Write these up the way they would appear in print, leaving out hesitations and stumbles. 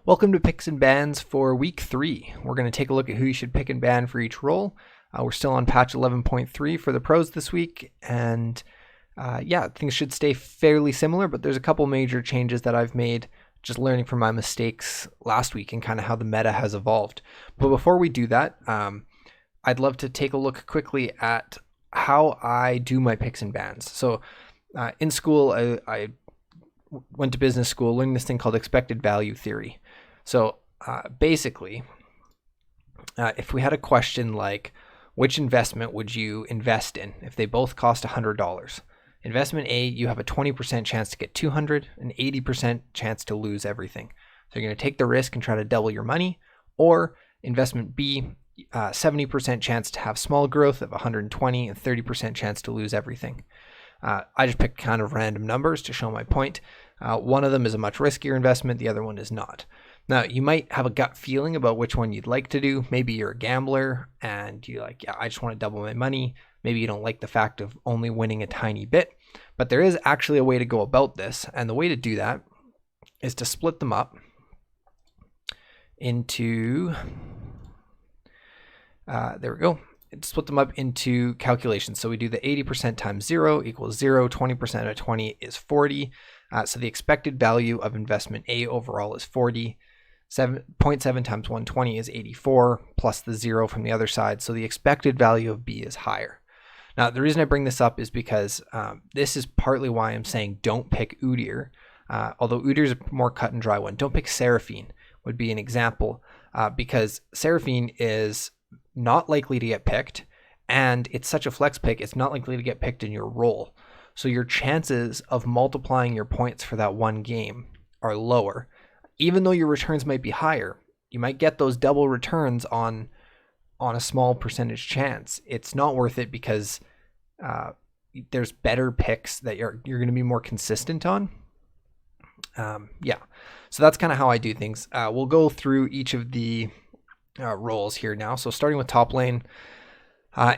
Welcome to Picks and Bans for Week 3. We're going to take a look at who you should pick and ban for each role. We're still on patch 11.3 for the pros this week, and things should stay fairly similar, but there's a couple major changes that I've made, just learning from my mistakes last week and kind of how the meta has evolved. But before we do that, I'd love to take a look quickly at how I do my picks and bans. So in school, I went to business school learning this thing called expected value theory. So basically, if we had a question like, which investment would you invest in if they both cost $100? Investment A, you have a 20% chance to get 200, an 80% chance to lose everything. So you're going to take the risk and try to double your money. Or investment B, 70% chance to have small growth of 120 and 30% chance to lose everything. I just picked kind of random numbers to show my point. One of them is a much riskier investment. The other one is not. Now, you might have a gut feeling about which one you'd like to do. Maybe you're a gambler and you're like, I just want to double my money. Maybe you don't like the fact of only winning a tiny bit. But there is actually a way to go about this. And the way to do that is to split them up into, split them up into calculations. So we do the 80% times 0 equals 0. 20% of 20 is 40. So the expected value of investment A overall is 40. 0.7 times 120 is 84, plus the 0 from the other side. So the expected value of B is higher. Now, the reason I bring this up is because this is partly why I'm saying don't pick Udyr. Although Udyr is a more cut and dry one. Don't pick Seraphine would be an example, because Seraphine is not likely to get picked, and it's such a flex pick, it's not likely to get picked in your role. So your chances of multiplying your points for that one game are lower. Even though your returns might be higher, you might get those double returns on a small percentage chance. It's not worth it because there's better picks that you're going to be more consistent on. So that's kind of how I do things. We'll go through each of the roles here now. So starting with top lane.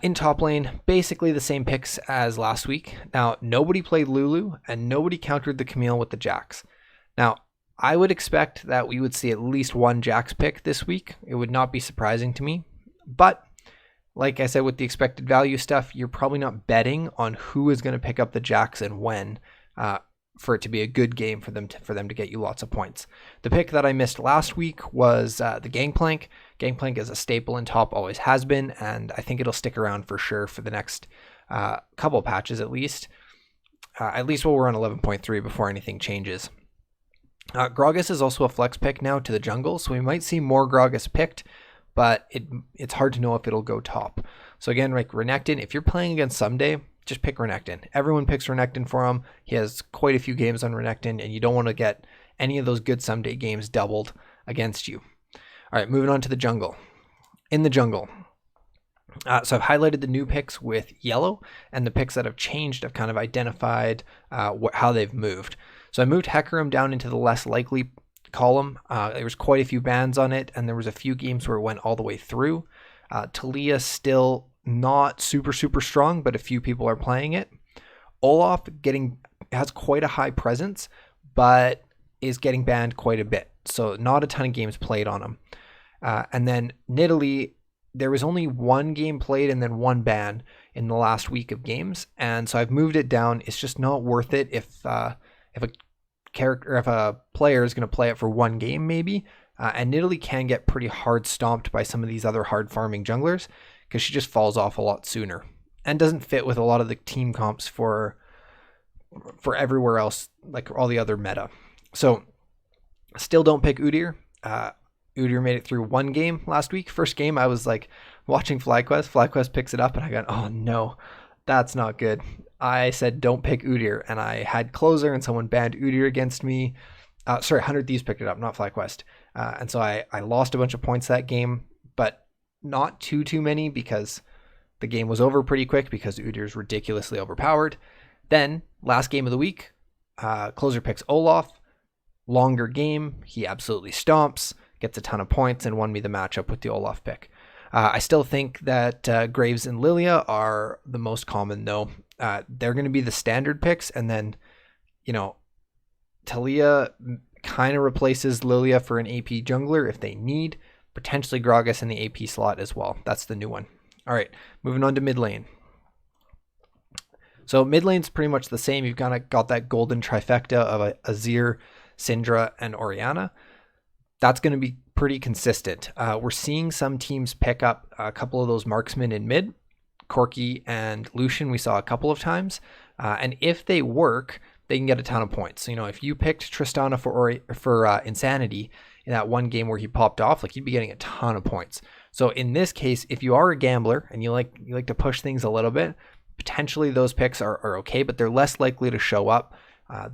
In top lane, basically the same picks as last week. Now, nobody played Lulu and nobody countered the Camille with the Jax. Now, I would expect that we would see at least one Jax pick this week. It would not be surprising to me. But like I said, with the expected value stuff, you're probably not betting on who is going to pick up the Jax and when for it to be a good game for them to get you lots of points. The pick that I missed last week was the Gangplank. Gangplank is a staple in top, always has been, and I think it'll stick around for sure for the next couple patches at least while we're on 11.3 before anything changes. Gragas is also a flex pick now to the jungle, so we might see more Gragas picked, but it's hard to know if it'll go top. So again, like Renekton, if you're playing against Someday, just pick Renekton. Everyone picks Renekton for him. He has quite a few games on Renekton, and you don't want to get any of those good Someday games doubled against you. All right, moving on to the jungle. In the jungle, so I've highlighted the new picks with yellow, and the picks that have changed, I've kind of identified how they've moved. So I moved Hecarim down into the less likely column. There was quite a few bans on it, and there was a few games where it went all the way through. Talia still not super strong, but a few people are playing it. Olaf has quite a high presence, but is getting banned quite a bit. So not a ton of games played on him. And then Nidalee, there was only one game played and then one ban in the last week of games. And so I've moved it down. It's just not worth it if a player is going to play it for one game maybe. And Nidalee can get pretty hard stomped by some of these other hard farming junglers because she just falls off a lot sooner and doesn't fit with a lot of the team comps for everywhere else, like all the other meta. So still don't pick Udyr. Udyr made it through one game last week. First game, I was like watching FlyQuest. FlyQuest picks it up and I go, oh no, that's not good. I said, don't pick Udyr, and I had closer and someone banned Udyr against me. 100 Thieves picked it up, not FlyQuest. And so I lost a bunch of points that game, but not too many because the game was over pretty quick because Udyr is ridiculously overpowered. Then, last game of the week, closer picks Olaf. Longer game, he absolutely stomps, gets a ton of points, and won me the matchup with the Olaf pick. I still think that Graves and Lilia are the most common, though. They're going to be the standard picks, and then, Talia kind of replaces Lilia for an AP jungler if they need. Potentially Gragas in the AP slot as well. That's the new one. All right, moving on to mid lane. So mid lane's pretty much the same. You've kind of got that golden trifecta of Azir, Syndra, and Orianna. That's going to be pretty consistent. We're seeing some teams pick up a couple of those marksmen in mid. Corki and Lucian we saw a couple of times. And if they work, they can get a ton of points. So, if you picked Tristana for Insanity in that one game where he popped off, like, you'd be getting a ton of points. So in this case, if you are a gambler and you like to push things a little bit, potentially those picks are okay, but they're less likely to show up.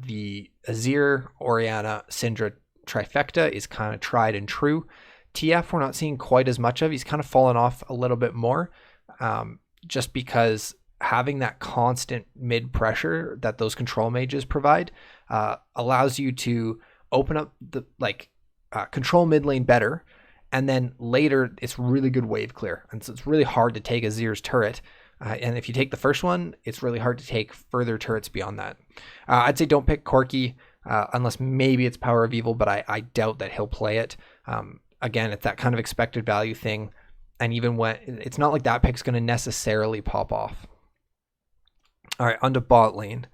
The Azir, Orianna, Syndra trifecta is kind of tried and true. TF we're not seeing quite as much of. He's kind of fallen off a little bit more, just because having that constant mid pressure that those control mages provide allows you to open up the control mid lane better, and then later it's really good wave clear, and so it's really hard to take Azir's turret. And if you take the first one, it's really hard to take further turrets beyond that. I'd say don't pick Corki unless maybe it's Power of Evil, but I doubt that he'll play it. Again, it's that kind of expected value thing. And even when it's not like that pick's going to necessarily pop off. All right, onto bot lane.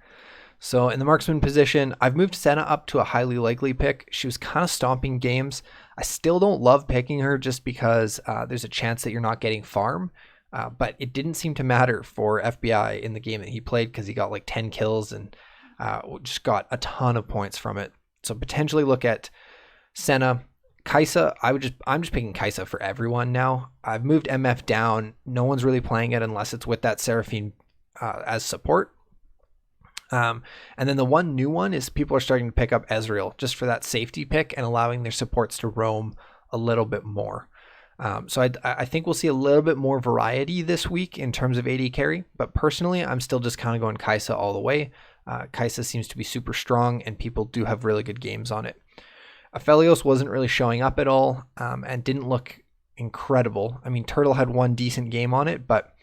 So in the marksman position, I've moved Senna up to a highly likely pick. She was kind of stomping games. I still don't love picking her just because there's a chance that you're not getting farm. But it didn't seem to matter for FBI in the game that he played because he got like 10 kills and just got a ton of points from it. So potentially look at Senna. Kai'Sa, I'm just picking Kai'Sa for everyone now. I've moved MF down. No one's really playing it unless it's with that Seraphine as support. And then the one new one is people are starting to pick up Ezreal just for that safety pick and allowing their supports to roam a little bit more. So I think we'll see a little bit more variety this week in terms of AD carry, but personally, I'm still just kind of going Kai'Sa all the way. Kai'Sa seems to be super strong, and people do have really good games on it. Aphelios wasn't really showing up at all, and didn't look incredible. I mean, Turtle had one decent game on it, but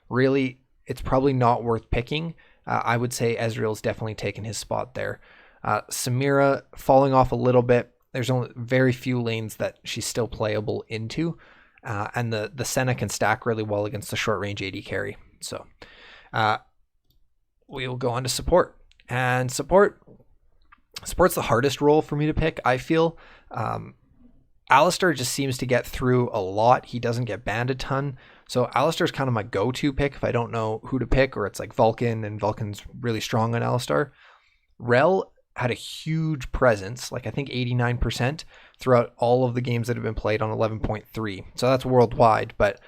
really, it's probably not worth picking. I would say Ezreal's definitely taken his spot there. Samira falling off a little bit. There's only very few lanes that she's still playable into, and the Senna can stack really well against the short range AD carry. So we will go on to support. And support's the hardest role for me to pick, I feel. Alistar just seems to get through a lot. He doesn't get banned a ton. So Alistar's kind of my go-to pick if I don't know who to pick, or it's like Vulcan, and Vulcan's really strong on Alistar. Rel had a huge presence, like I think 89% throughout all of the games that have been played on 11.3. So that's worldwide, but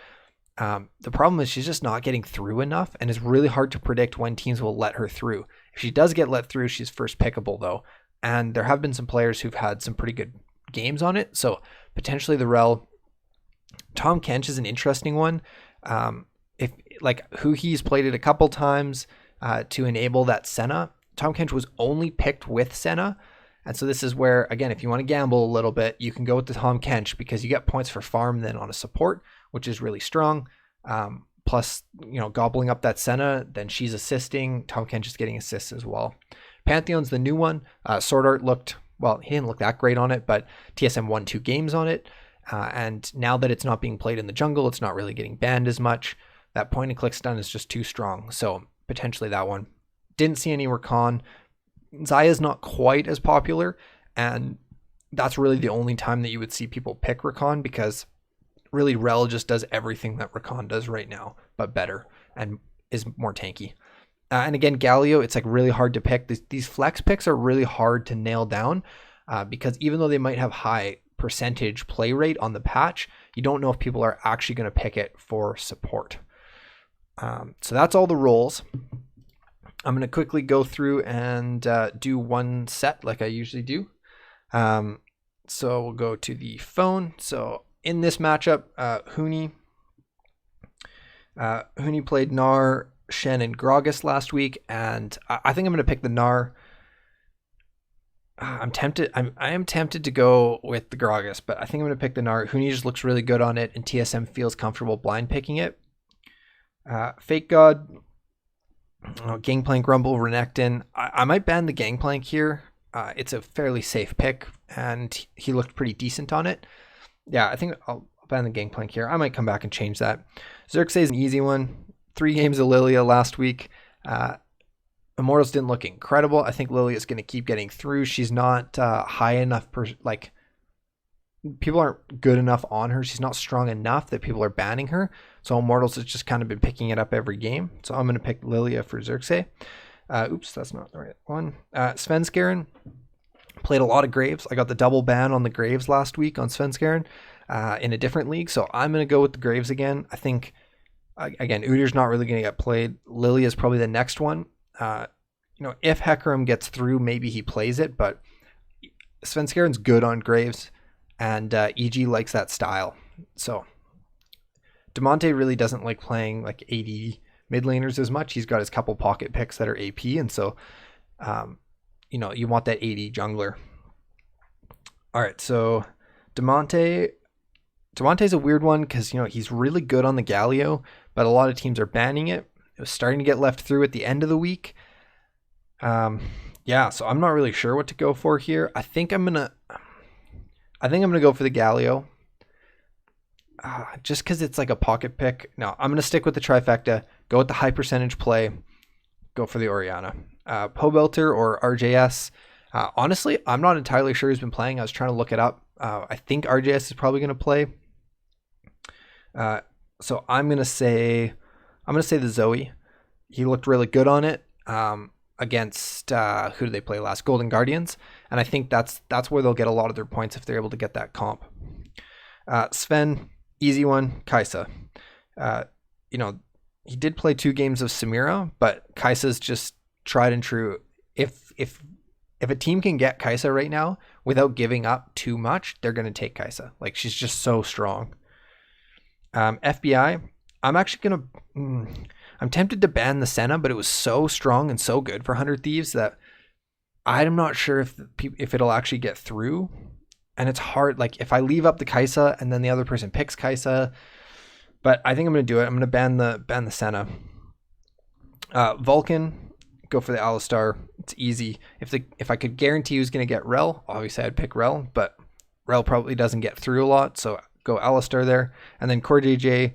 the problem is she's just not getting through enough, and it's really hard to predict when teams will let her through. If she does get let through, she's first pickable though. And there have been some players who've had some pretty good games on it. So potentially the Rel. Tom Kench is an interesting one. If who he's played it a couple times to enable that Senna. Tom Kench was only picked with Senna. And so this is where, again, if you want to gamble a little bit, you can go with the Tom Kench because you get points for farm then on a support, which is really strong. Plus, gobbling up that Senna, then she's assisting. Tom Kench is getting assists as well. Pantheon's the new one. Sword Art he didn't look that great on it, but TSM won 2 games on it. And now that it's not being played in the jungle, it's not really getting banned as much. That point and click stun is just too strong. So potentially that one. Didn't see any Rakan. Zaya's not quite as popular, and that's really the only time that you would see people pick Rakan, because really Rel just does everything that Rakan does right now, but better, and is more tanky. And again, Galio, it's like really hard to pick. These flex picks are really hard to nail down because even though they might have high percentage play rate on the patch, you don't know if people are actually going to pick it for support. So that's all the roles. I'm going to quickly go through and do one set like I usually do. So we'll go to the phone. So in this matchup, Huni played Gnar, Shen, and Gragas last week, and I think I'm going to pick the Gnar. I am tempted to go with the Gragas, but I think I'm going to pick the Gnar. Huni just looks really good on it, and TSM feels comfortable blind picking it. Fake God, Gangplank, Rumble, Renekton. I might ban the Gangplank here. it's a fairly safe pick, and he looked pretty decent on it. Yeah, I think I'll ban the Gangplank here. I might come back and change that. Xerxes is an easy one. 3 games of Lilia last week. Immortals didn't look incredible. I think Lilia is going to keep getting through. She's not high enough, people aren't good enough on her. She's not strong enough that people are banning her. So Immortals has just kind of been picking it up every game. So I'm going to pick Lilia for Xerxes. Oops, that's not the right one. Svenskeren played a lot of Graves. I got the double ban on the Graves last week on Svenskeren in a different league. So I'm going to go with the Graves again. I think, again, Udyr's not really going to get played. Lilia is probably the next one. If Hecarim gets through, maybe he plays it. But Svenskeren's good on Graves. And EG likes that style. So Demonte really doesn't like playing like AD mid laners as much. He's got his couple pocket picks that are AP. And so, you want that AD jungler. All right. So Demonte's a weird one because, he's really good on the Galio, but a lot of teams are banning it. It was starting to get left through at the end of the week. So I'm not really sure what to go for here. I think I'm going to go for the Galio. Just because it's like a pocket pick. No, I'm going to stick with the trifecta. Go with the high percentage play. Go for the Orianna. Pobelter or RJS. Honestly, I'm not entirely sure who's been playing. I was trying to look it up. I think RJS is probably going to play. So I'm going to say the Zoe. He looked really good on it. Against who did they play last? Golden Guardians, and I think that's where they'll get a lot of their points if they're able to get that comp. Sven, easy one. Kai'Sa, he did play 2 games of Samira, but Kai'Sa's just tried and true. If a team can get Kai'Sa right now without giving up too much, they're going to take Kai'Sa. Like, she's just so strong. FBI, I'm tempted to ban the Senna, but it was so strong and so good for 100 Thieves that I'm not sure if it'll actually get through. And it's hard. Like, if I leave up the Kai'Sa and then the other person picks Kai'Sa, but I think I'm going to do it. I'm going to ban the Senna. Vulcan, go for the Alistar. It's easy. If I could guarantee who's going to get Rel, obviously I'd pick Rel, but Rel probably doesn't get through a lot, so go Alistar there. And then Core JJ,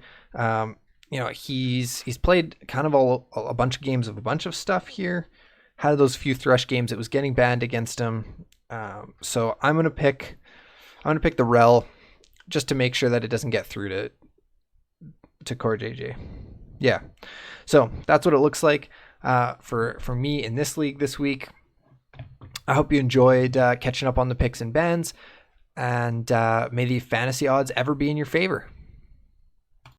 he's played kind of a bunch of games of a bunch of stuff here. Had those few Thresh games, it was getting banned against him. So I'm gonna pick the Rel just to make sure that it doesn't get through to Core JJ. Yeah. So that's what it looks like for me in this league this week. I hope you enjoyed catching up on the picks and bans, and may the fantasy odds ever be in your favor.